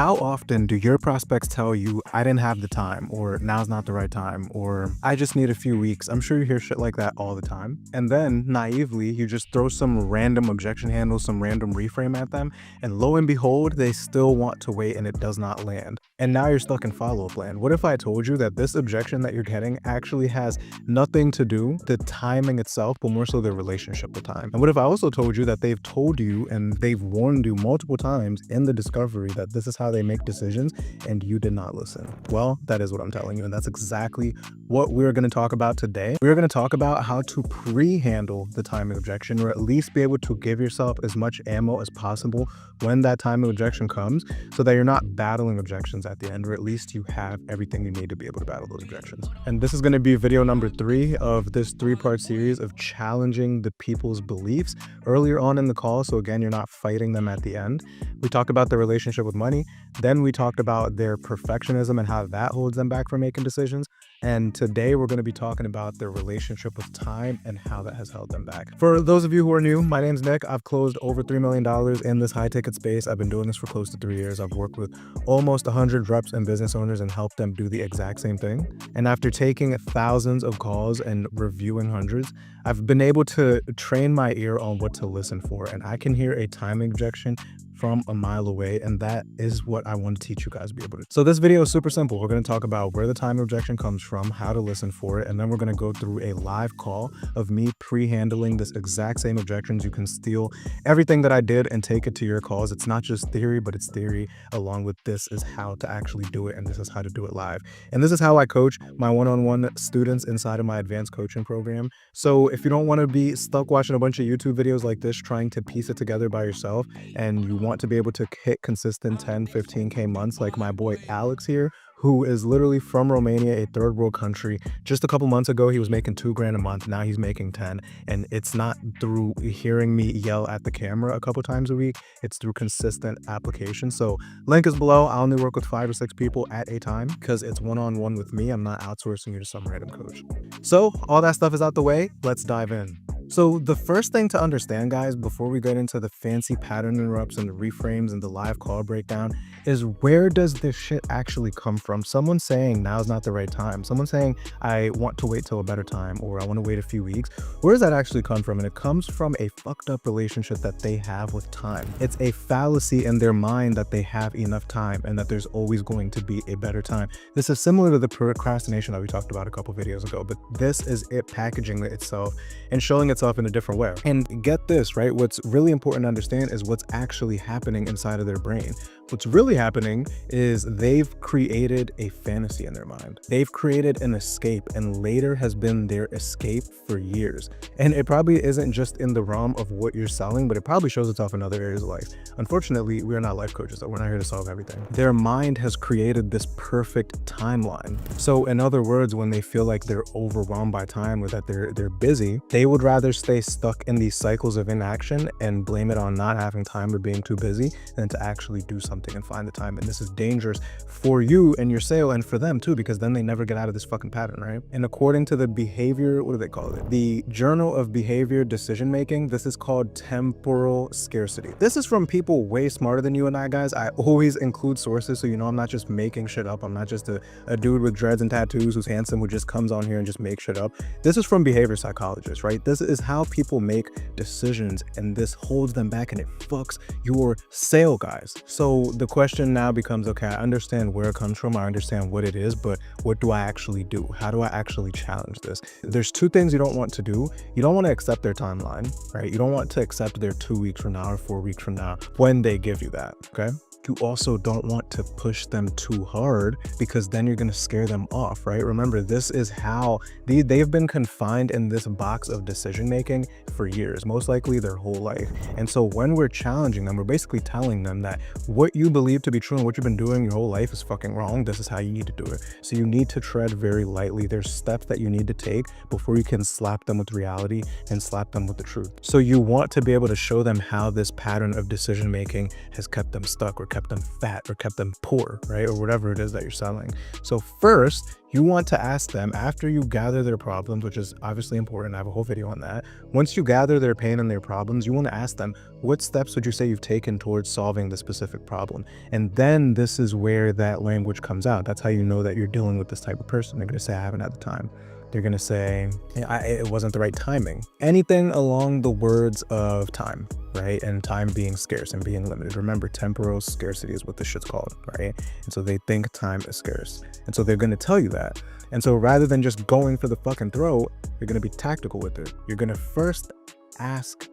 How often do your prospects tell you, I didn't have the time, or now's not the right time, or I just need a few weeks? I'm sure you hear shit like that all the time. And then naively, you just throw some random objection handle, some random reframe at them, and lo and behold, they still want to wait and it does not land. And now you're stuck in follow-up land. What if I told you that this objection that you're getting actually has nothing to do with the timing itself, but more so the relationship with time? And what if I also told you that they've told you and they've warned you multiple times in the discovery that this is how they make decisions and you did not listen? Well, that is what I'm telling you, and that's exactly what we're going to talk about today. We're going to talk about how to pre-handle the timing objection, or at least be able to give yourself as much ammo as possible when that timing objection comes, so that you're not battling objections at the end, or at least you have everything you need to be able to battle those objections. And this is going to be video number 3 of this 3-part series of challenging the people's beliefs earlier on in the call, so again, you're not fighting them at the end. We talked about the relationship with money, then we talked about their perfectionism and how that holds them back from making decisions. And today we're going to be talking about their relationship with time and how that has held them back. For those of you who are new, my name's Nick. I've closed over $3 million in this high ticket space. I've been doing this for close to 3 years. I've worked with almost 100 reps and business owners and helped them do the exact same thing. And after taking thousands of calls and reviewing hundreds, I've been able to train my ear on what to listen for. And I can hear a timing objection from a mile away, and that is what I want to teach you guys to be able to. So this video is super simple. We're going to talk about where the timing objection comes from, how to listen for it, and then we're going to go through a live call of me pre-handling this exact same objections. You can steal everything that I did and take it to your calls. It's not just theory, but it's theory along with this is how to actually do it, and this is how to do it live. And this is how I coach my one-on-one students inside of my advanced coaching program. So if you don't want to be stuck watching a bunch of YouTube videos like this, trying to piece it together by yourself, and you want to be able to hit consistent 10, 15K months like my boy Alex here, who is literally from Romania, a third world country. Just a couple months ago, he was making $2,000 a month. Now he's making 10. And it's not through hearing me yell at the camera a couple times a week. It's through consistent application. So link is below. I only work with 5 or 6 people at a time because it's one-on-one with me. I'm not outsourcing you to some random coach. So all that stuff is out the way. Let's dive in. So the first thing to understand, guys, before we get into the fancy pattern interrupts and the reframes and the live call breakdown, is where does this shit actually come from? Someone saying now's not the right time. Someone saying I want to wait till a better time, or I want to wait a few weeks. Where does that actually come from? And it comes from a fucked up relationship that they have with time. It's a fallacy in their mind that they have enough time and that there's always going to be a better time. This is similar to the procrastination that we talked about a couple videos ago, but this is it packaging itself and showing itself in a different way. And get this, right? What's really important to understand is what's actually happening inside of their brain. What's really happening is they've created a fantasy in their mind. They've created an escape, and later has been their escape for years. And it probably isn't just in the realm of what you're selling, but it probably shows itself in other areas of life. Unfortunately, we are not life coaches, so we're not here to solve everything. Their mind has created this perfect timeline. So in other words, when they feel like they're overwhelmed by time or that they're busy, they would rather stay stuck in these cycles of inaction and blame it on not having time or being too busy than to actually do something and find the time. And this is dangerous for you and your sale, and for them too, because then they never get out of this fucking pattern, right? And according to the behavior, what do they call it? The Journal of Behavior Decision Making, this is called temporal scarcity. This is from people way smarter than you and I, guys. I always include sources, so you know I'm not just making shit up. I'm not just a dude with dreads and tattoos who's handsome who just comes on here and just makes shit up. This is from behavior psychologists, right? This is how people make decisions, and this holds them back and it fucks your sale, guys. So the question now becomes, okay, I understand where it comes from, I understand what it is, but what do I actually do? How do I actually challenge this? There's 2 things you don't want to do. You don't want to accept their timeline, right? You don't want to accept their 2 weeks from now or 4 weeks from now when they give you that, okay? You also don't want to push them too hard, because then you're going to scare them off, right? Remember, this is how they've been confined in this box of decision making for years, most likely their whole life. And so when we're challenging them, we're basically telling them that what you believe to be true and what you've been doing your whole life is fucking wrong. This is how you need to do it. So you need to tread very lightly. There's steps that you need to take before you can slap them with reality and slap them with the truth. So you want to be able to show them how this pattern of decision making has kept them stuck or kept them fat or kept them poor, right? Or whatever it is that you're selling. So first, you want to ask them, after you gather their problems, which is obviously important, I have a whole video on that. Once you gather their pain and their problems, you want to ask them, what steps would you say you've taken towards solving the specific problem? And then this is where that language comes out. That's how you know that you're dealing with this type of person. They're going to say, I haven't had the time. They're going to say, it wasn't the right timing. Anything along the words of time, right? And time being scarce and being limited. Remember, temporal scarcity is what this shit's called, right? And so they think time is scarce. And so they're going to tell you that. And so rather than just going for the fucking throat, you're going to be tactical with it. You're going to first ask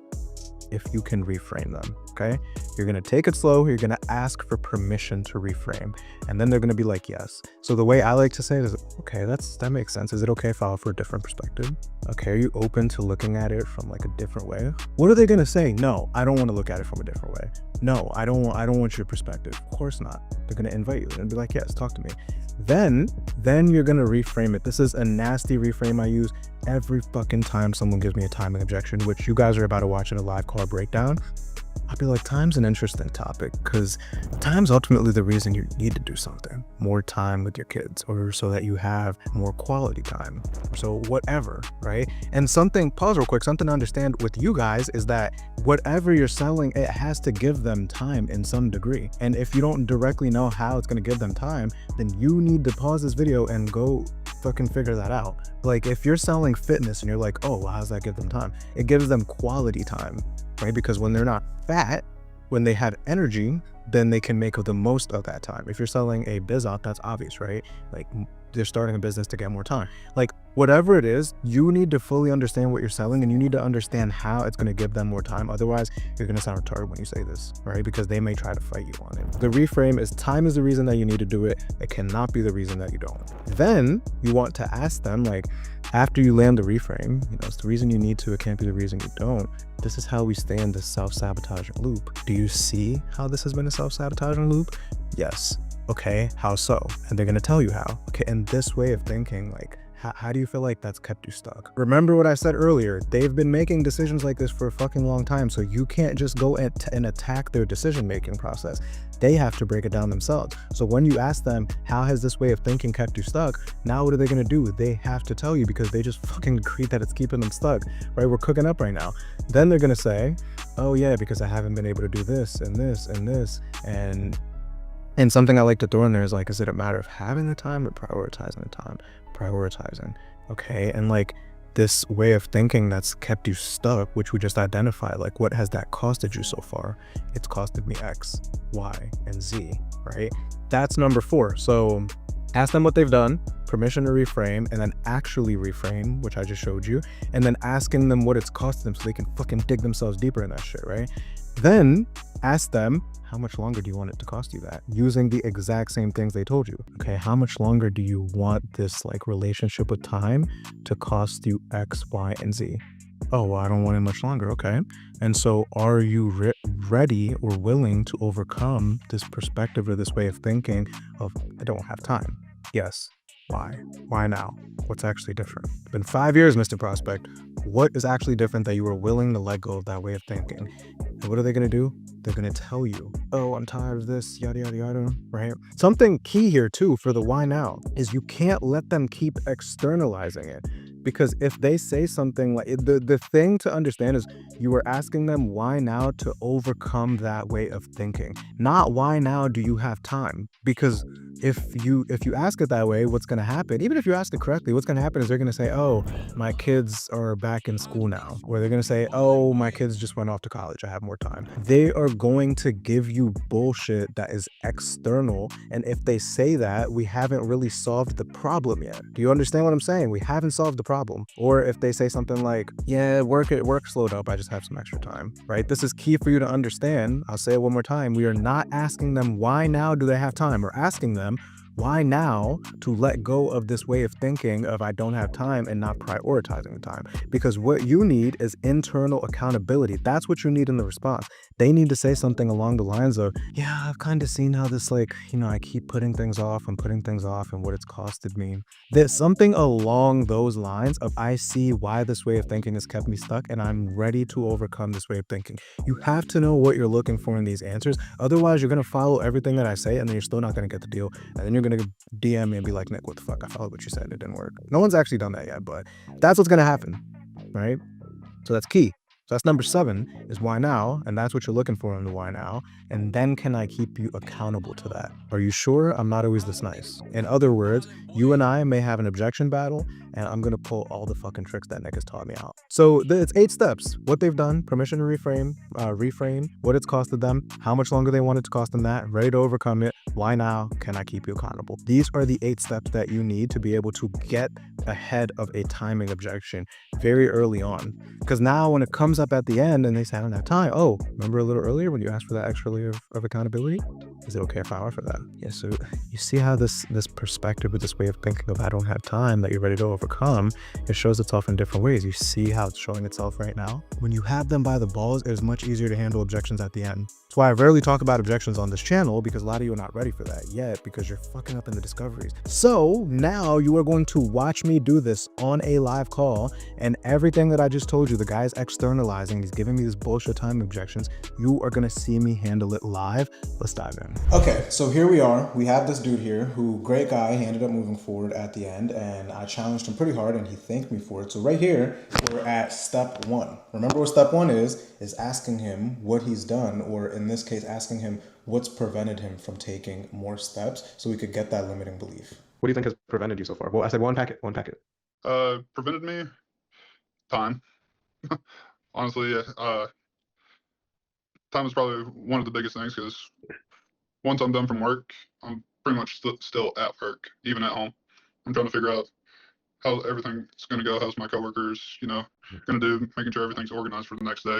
if you can reframe them, okay? You're gonna take it slow, you're gonna ask for permission to reframe, and then they're gonna be like, yes. So the way I like to say it is, okay, that makes sense. Is it okay if I offer a different perspective? Okay, are you open to looking at it from like a different way? What are they gonna say? No, I don't wanna look at it from a different way. No, I don't want your perspective. Of course not. They're gonna invite you and be like, yes, talk to me. Then you're gonna reframe it. This is a nasty reframe I use every fucking time someone gives me a timing objection, which you guys are about to watch in a live call breakdown. I'll be like, time's an interesting topic because time's ultimately the reason you need to do something. More time with your kids, or so that you have more quality time. So whatever, right? And something, pause real quick, something to understand with you guys is that whatever you're selling, it has to give them time in some degree. And if you don't directly know how it's going to give them time, then you need to pause this video and go fucking figure that out. Like if you're selling fitness and you're like, oh, well, how does that give them time? It gives them quality time, right? Because when they're not fat, when they have energy, then they can make the most of that time. If you're selling a biz op, that's obvious, right? Like they're starting a business to get more time. Like whatever it is, you need to fully understand what you're selling, and you need to understand how it's going to give them more time. Otherwise, you're going to sound retarded when you say this, right? Because they may try to fight you on it. The reframe is time is the reason that you need to do it. It cannot be the reason that you don't. Then you want to ask them, like, after you land the reframe, you know, it's the reason you need to, it can't be the reason you don't. This is how we stay in this self-sabotaging loop. Do you see how this has been a self-sabotaging loop? Yes. Okay, how so? And they're gonna tell you how. Okay, and this way of thinking, like, how do you feel like that's kept you stuck? Remember what I said earlier, they've been making decisions like this for a fucking long time, so you can't just go and attack their decision-making process. They have to break it down themselves. So when you ask them, how has this way of thinking kept you stuck? Now what are they gonna do? They have to tell you because they just fucking agreed that it's keeping them stuck, right? We're cooking up right now. Then they're gonna say, oh yeah, because I haven't been able to do this and this and this. And something I like to throw in there is like, is it a matter of having the time or prioritizing the time? Prioritizing, okay? And like this way of thinking that's kept you stuck, which we just identified, like what has that costed you so far? It's costed me X, Y, and Z, right? That's number 4. So ask them what they've done, permission to reframe, and then actually reframe, which I just showed you, and then asking them what it's costed them so they can fucking dig themselves deeper in that shit, right? Then ask them, how much longer do you want it to cost you that? Using the exact same things they told you. Okay, how much longer do you want this like relationship with time to cost you X, Y, and Z? Oh, well, I don't want it much longer. Okay. And so are you ready or willing to overcome this perspective or this way of thinking of, I don't have time? Yes. Why? Why now? What's actually different? It's been 5 years, Mr. Prospect. What is actually different that you were willing to let go of that way of thinking? And what are they going to do? They're going to tell you, oh, I'm tired of this, yada, yada, yada, right? Something key here too for the why now is you can't let them keep externalizing it. Because if they say something like, the thing to understand is you are asking them why now to overcome that way of thinking, not why now do you have time? Because if you ask it that way, what's going to happen, even if you ask it correctly, what's going to happen is they're going to say, oh, my kids are back in school now. Or they're going to say, oh, my kids just went off to college, I have more time. They are going to give you bullshit that is external. And if they say that, we haven't really solved the problem yet. Do you understand what I'm saying? We haven't solved the problem. Or if they say something like, yeah, work slowed up, I just have some extra time, right? This is key for you to understand. I'll say it one more time. We are not asking them why now do they have time. We're asking them, Why now to let go of this way of thinking of I don't have time and not prioritizing the time? Because what you need is internal accountability. That's what you need in the response. They need to say something along the lines of, yeah, I've kind of seen how this, like, I keep putting things off and putting things off and what it's costed me. There's something along those lines of I see why this way of thinking has kept me stuck and I'm ready to overcome this way of thinking. You have to know what you're looking for in these answers. Otherwise, you're going to follow everything that I say and then you're still not going to get the deal. And then you're going to DM me and be like, Nick, what the fuck? I followed what you said. It didn't work. No one's actually done that yet, but that's what's going to happen, right? So that's key. So that's number 7 is why now, and that's what you're looking for in the why now. And then can I keep you accountable to that? Are you sure I'm not always this nice? In other words, you and I may have an objection battle, and I'm gonna pull all the fucking tricks that Nick has taught me out. So it's 8 steps. What they've done, permission to reframe, what it's costed them, how much longer they want it to cost them that, ready to overcome it, why now, can I keep you accountable? These are the 8 steps that you need to be able to get ahead of a timing objection very early on. Because now when it comes up at the end and they say, I don't have time. Oh, remember a little earlier when you asked for that extra layer of accountability? Is it okay if I offer that? Yeah, so you see how this perspective or this way of thinking of I don't have time that you're ready to overcome, it shows itself in different ways. You see how it's showing itself right now? When you have them by the balls, it is much easier to handle objections at the end. That's why I rarely talk about objections on this channel, because a lot of you are not ready for that yet because you're fucking up in the discoveries. So now you are going to watch me do this on a live call, and everything that I just told you, the guy's externalizing, he's giving me these bullshit time objections, you are gonna see me handle it live. Let's dive in. Okay, so here we are. We have this dude here who, great guy, he ended up moving forward at the end, and I challenged him pretty hard and he thanked me for it. So right here, we're at step 1. Remember what step 1 is asking him what he's done, or in this case, asking him what's prevented him from taking more steps so we could get that limiting belief. What do you think has prevented you so far? Well, I said one packet. Prevented me time. Honestly, time is probably one of the biggest things, because once I'm done from work, I'm pretty much still at work, even at home. I'm trying to figure out how everything's going to go, how's my coworkers, going to do, making sure everything's organized for the next day.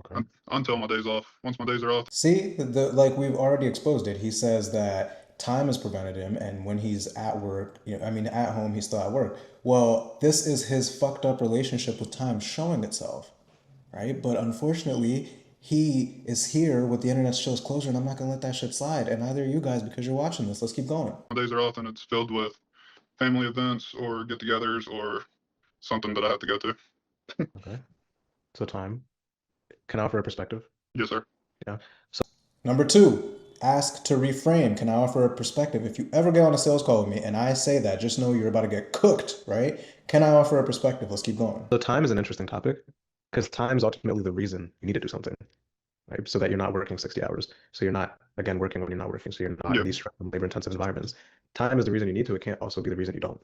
Okay. Until my days off. Once my days are off. See, like we've already exposed it. He says that time has prevented him, and when he's at work, at home, he's still at work. Well, this is his fucked up relationship with time showing itself, right? But unfortunately, he is here with the internet shows closure, and I'm not gonna let that shit slide. And neither are you guys, because you're watching this. Let's keep going. My days are off, and it's filled with family events or get-togethers or something that I have to go to. Okay. So time. Can I offer a perspective? Yes, sir. Yeah. So number 2, ask to reframe. Can I offer a perspective? If you ever get on a sales call with me and I say that, just know you're about to get cooked, right? Can I offer a perspective? Let's keep going. So time is an interesting topic, because time is ultimately the reason you need to do something, right? So that you're not working 60 hours. So you're not, again, working when you're not working. So you're not in these labor-intensive environments. Time is the reason you need to. It can't also be the reason you don't.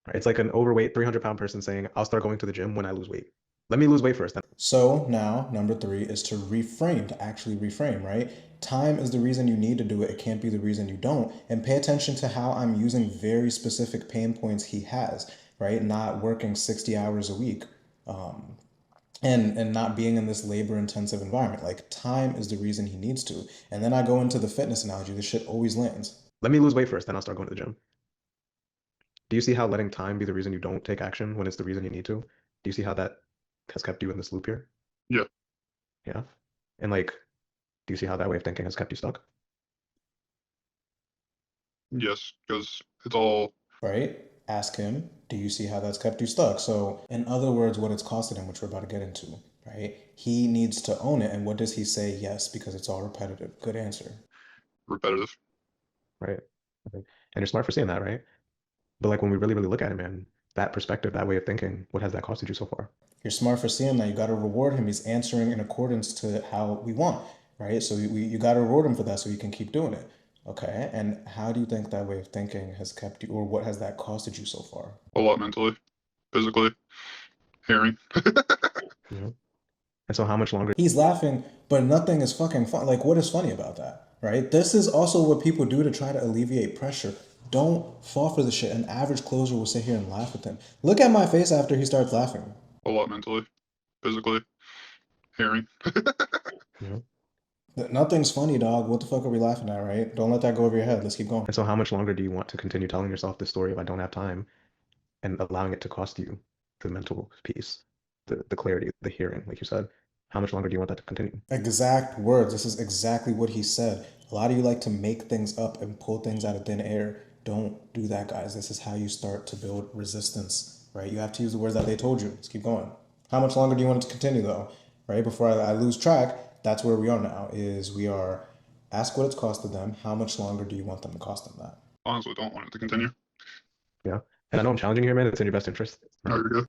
Right? It's like an overweight 300-pound person saying, I'll start going to the gym when I lose weight. Let me lose weight first then. So now, number 3 is to reframe, to actually reframe, right? Time is the reason you need to do it. It can't be the reason you don't. And pay attention to how I'm using very specific pain points he has, right? Not working 60 hours a week. And not being in this labor-intensive environment. Like, time is the reason he needs to. And then I go into the fitness analogy. This shit always lands. Let me lose weight first, then I'll start going to the gym. Do you see how letting time be the reason you don't take action when it's the reason you need to? Do you see how that has kept you in this loop here? Yeah. Yeah. And like, do you see how that way of thinking has kept you stuck? Yes, because it's all right. Ask him, do you see how that's kept you stuck? So, in other words, what it's costed him, which we're about to get into, right? He needs to own it. And what does he say? Yes, because it's all repetitive. Good answer. repetitive. Right. And you're smart for saying that, right? But like when we really, really look at it, man, that perspective, that way of thinking, what has that costed you so far? You're smart for seeing that. You got to reward him. He's answering in accordance to how we want, right? So you got to reward him for that so you can keep doing it. Okay. And how do you think that way of thinking has kept you, or what has that costed you so far? A lot mentally, physically, hearing. Yeah. And so how much longer? He's laughing, but nothing is fucking fun. Like, what is funny about that, right? This is also what people do to try to alleviate pressure. Don't fall for the shit. An average closer will sit here and laugh with him. Look at my face after he starts laughing. A lot mentally, physically, hearing. Yeah. Nothing's funny, dog. What the fuck are we laughing at, right? Don't let that go over your head. Let's keep going. And so how much longer do you want to continue telling yourself this story if I don't have time and allowing it to cost you the mental peace, the clarity, the hearing, like you said? How much longer do you want that to continue? Exact words. This is exactly what he said. A lot of you like to make things up and pull things out of thin air. Don't do that, guys. This is how you start to build resistance, right? You have to use the words that they told you. Let's keep going. How much longer do you want it to continue, though? Right? Before I lose track, that's where we are now. Is we are ask what it's costed them. How much longer do you want them to cost them that? Honestly, don't want it to continue. Yeah. And I know I'm challenging you here, man. It's in your best interest. No, you're good.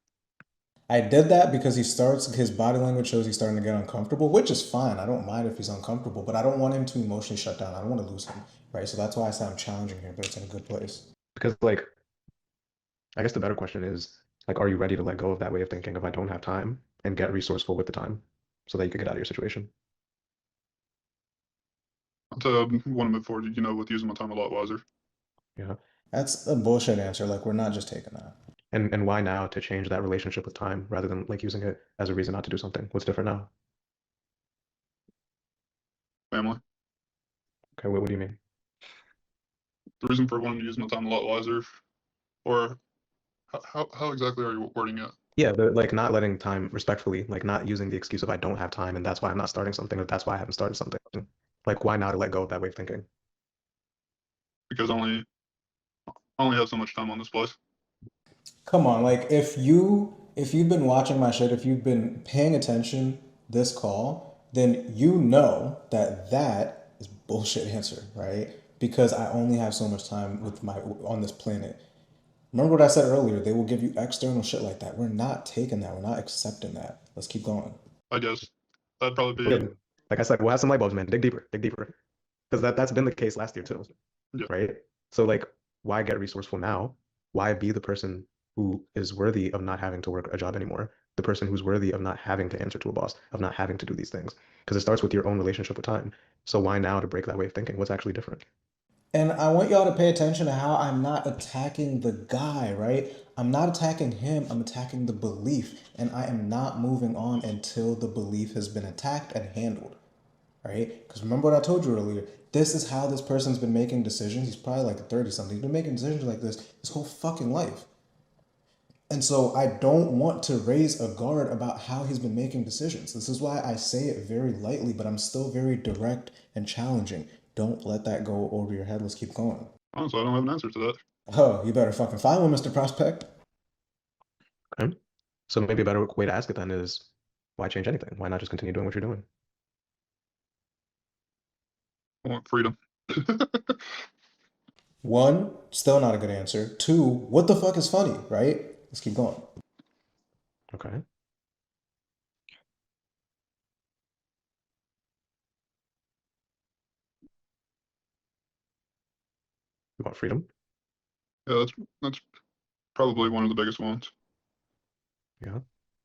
I did that because his body language shows he's starting to get uncomfortable, which is fine. I don't mind if he's uncomfortable, but I don't want him to emotionally shut down. I don't want to lose him, right? So that's why I say I'm challenging here, but it's in a good place. Because like I guess the better question is like, are you ready to let go of that way of thinking if I don't have time and get resourceful with the time so that you can get out of your situation? I'd say I want to move forward, with using my time a lot wiser. Yeah. That's a bullshit answer. Like, we're not just taking that. And why now to change that relationship with time rather than like using it as a reason not to do something? What's different now? Family. Okay, what do you mean? The reason for wanting to use my time a lot wiser, or how exactly are you wording it? Yeah, the like not letting time respectfully, like not using the excuse of I don't have time and that's why I'm not starting something or that's why I haven't started something. Like why now to let go of that way of thinking? Because I only have so much time on this place. Come on, like if you've been watching my shit, if you've been paying attention this call, then you know that that is bullshit answer, right? Because I only have so much time with my on this planet. Remember what I said earlier? They will give you external shit like that. We're not taking that. We're not accepting that. Let's keep going. I guess that'd probably be Good. Like I said, we'll have some light bulbs, man. Dig deeper, dig deeper. Because that's been the case last year too, yeah. right? So like, why get resourceful now? Why be the person who is worthy of not having to work a job anymore? The person who's worthy of not having to answer to a boss, of not having to do these things. Because it starts with your own relationship with time. So why now to break that way of thinking? What's actually different? And I want y'all to pay attention to how I'm not attacking the guy, right? I'm not attacking him, I'm attacking the belief. And I am not moving on until the belief has been attacked and handled, right? Because remember what I told you earlier. This is how this person's been making decisions. He's probably like 30 something. He's been making decisions like this his whole fucking life. And so I don't want to raise a guard about how he's been making decisions. This is why I say it very lightly, but I'm still very direct and challenging. Don't let that go over your head. Let's keep going. Honestly, I don't have an answer to that. Oh, you better fucking find one, Mr. Prospect. Okay. So maybe a better way to ask it then is why change anything? Why not just continue doing what you're doing? I want freedom. One, still not a good answer. Two, what the fuck is funny, right? Let's keep going. Okay. You want freedom? Yeah, that's probably one of the biggest ones. Yeah.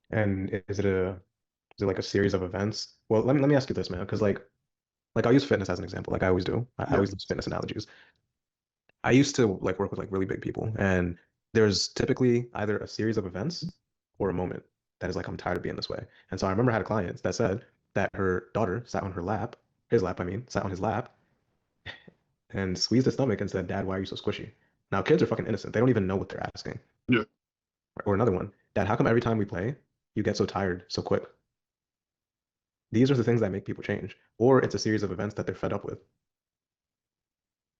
And is it like a series of events? Well, let me ask you this, man, because like I'll use fitness as an example, like I always do. I Yeah. always use fitness analogies. I used to like work with like really big people, and there's typically either a series of events or a moment that is like I'm tired of being this way. And so I remember I had a client that said that her daughter sat on her lap, his lap, I mean, sat on his lap and squeezed his stomach and said, "Dad, why are you so squishy?" Now kids are fucking innocent. They don't even know what they're asking. Yeah. Or another one, Dad, how come every time we play, you get so tired so quick? These are the things that make people change. Or it's a series of events that they're fed up with.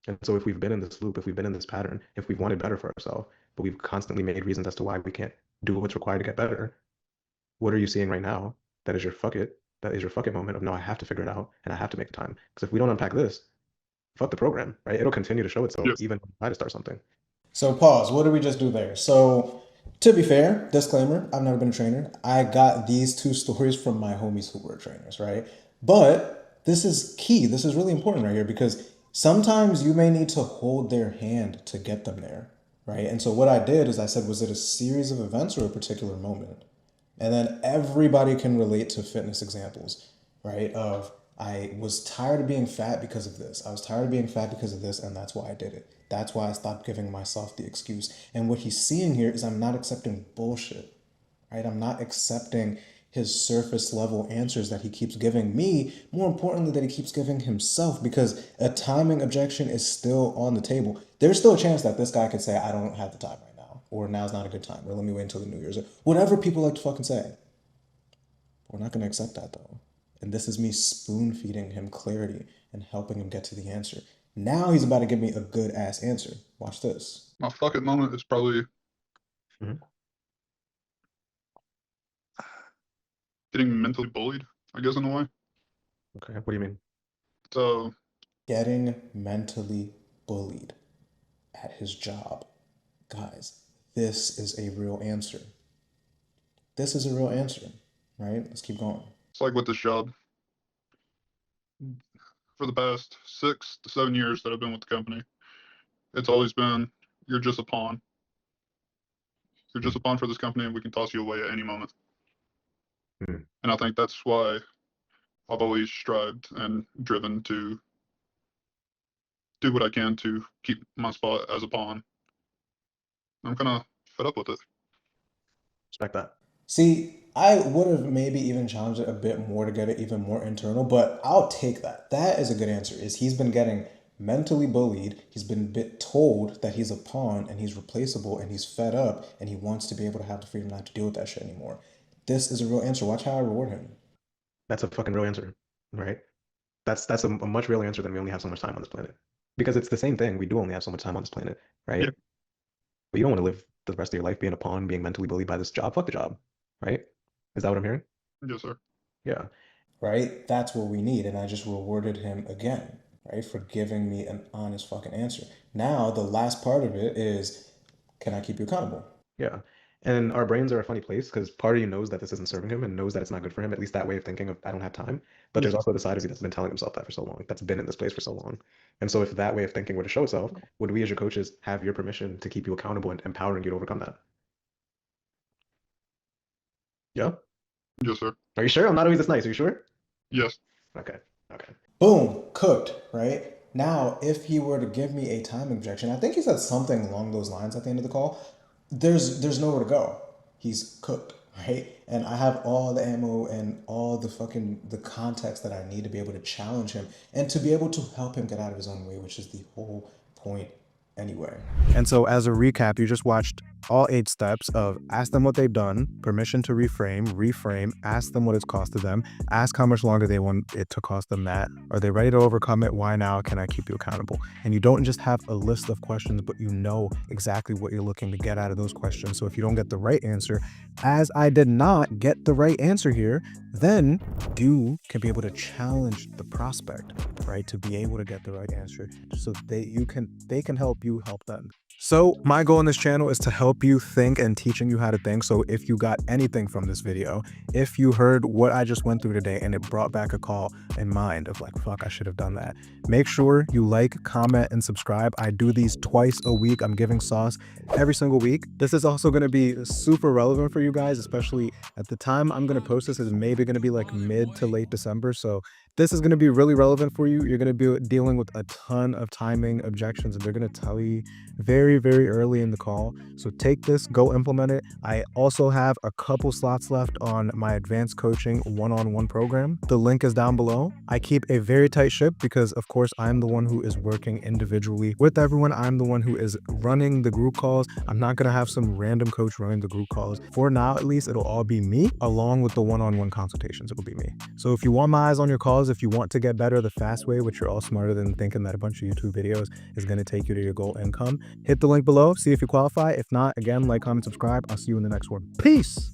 And so if we've been in this loop, if we've been in this pattern, if we've wanted better for ourselves, but we've constantly made reasons as to why we can't do what's required to get better, what are you seeing right now that is your fuck it, that is your fuck it moment of no, I have to figure it out and I have to make the time. Because if we don't unpack this, fuck the program, right? It'll continue to show itself Yeah. even when we try to start something. So pause. What did we just do there? So to be fair, disclaimer, I've never been a trainer. I got these two stories from my homies who were trainers, right? But this is key. This is really important right here because sometimes you may need to hold their hand to get them there, right? And so what I did is I said, was it a series of events or a particular moment? And then everybody can relate to fitness examples, right? Of I was tired of being fat because of this. I was tired of being fat because of this, and that's why I did it. That's why I stopped giving myself the excuse. And what he's seeing here is I'm not accepting bullshit, right? I'm not accepting his surface level answers that he keeps giving me, more importantly, that he keeps giving himself, because a timing objection is still on the table. There's still a chance that this guy could say, I don't have the time right now, or now's not a good time, or let me wait until the New Year's, or whatever people like to fucking say. We're not going to accept that though. And this is me spoon feeding him clarity and helping him get to the answer. Now he's about to give me a good ass answer. Watch this. My fuck it moment is probably getting mentally bullied, I guess, in a way. Okay, what do you mean? So Getting mentally bullied at his job. Guys, this is a real answer. This is a real answer, right? Let's keep going. it's like with this job. For the past 6 to 7 years that I've been with the company, it's always been, you're just a pawn. You're just a pawn for this company, and we can toss you away at any moment. Hmm. And I think that's why I've always strived and driven to do what I can to keep my spot as a pawn. I'm kind of fed up with it. Respect that. See, I would have maybe even challenged it a bit more to get it even more internal, but I'll take that. That is a good answer. Is he's been getting mentally bullied, he's been told that he's a pawn and he's replaceable and he's fed up and he wants to be able to have the freedom not to deal with that shit anymore. This is a real answer. Watch how I reward him. That's a fucking real answer, right? That's a much realer answer than we only have so much time on this planet. Because it's the same thing. We do only have so much time on this planet, right? Yeah. But you don't want to live the rest of your life being a pawn, being mentally bullied by this job. Fuck the job, right? Is that what I'm hearing? Yes, sir. Yeah. Right? That's what we need. And I just rewarded him again, right? For giving me an honest fucking answer. Now, the last part of it is, can I keep you accountable? Yeah. And our brains are a funny place because part of you knows that this isn't serving him and knows that it's not good for him, at least that way of thinking of I don't have time. But there's Yeah. also the side of you that's been telling himself that for so long, that's been in this place for so long. And so if that way of thinking were to show itself, would we as your coaches have your permission to keep you accountable and empowering you to overcome that? Yeah? Yes, sir. Are you sure? I'm not always this nice. Are you sure? Yes. Okay. Okay. Boom, cooked, right? Now, if he were to give me a time objection, I think he said something along those lines at the end of the call, there's nowhere to go. He's cooked, right? And I have all the ammo and all the context that I need to be able to challenge him and to be able to help him get out of his own way, which is the whole point anyway. And so as a recap, you just watched all 8 steps of ask them what they've done, permission to reframe, ask them what it's costed them, ask how much longer they want it to cost them that. Are they ready to overcome it? Why now? Can I keep you accountable? And you don't just have a list of questions, but you know exactly what you're looking to get out of those questions. So if you don't get the right answer, as I did not get the right answer here, then you can be able to challenge the prospect, right? To be able to get the right answer so they can help you help them. So my goal in this channel is to help you think and teaching you how to think. So if you got anything from this video, if you heard what I just went through today and it brought back a call in mind of like, fuck, I should have done that. Make sure you like, comment, and subscribe. I do these twice a week. I'm giving sauce every single week. This is also going to be super relevant for you guys, especially at the time I'm going to post this is maybe going to be like mid to late December. So this is going to be really relevant for you. You're going to be dealing with a ton of timing objections and they're going to tell you very, very early in the call. So take this, go implement it. I also have a couple slots left on my advanced coaching one-on-one program. The link is down below. I keep a very tight ship because of course I'm the one who is working individually with everyone. I'm the one who is running the group calls. I'm not going to have some random coach running the group calls. For now, at least, it'll all be me along with the one-on-one consultations. It'll be me. So if you want my eyes on your calls, if you want to get better the fast way, which you're all smarter than thinking that a bunch of YouTube videos is going to take you to your goal income, hit the link below, see if you qualify. If not, again, like, comment, subscribe. I'll see you in the next one. Peace.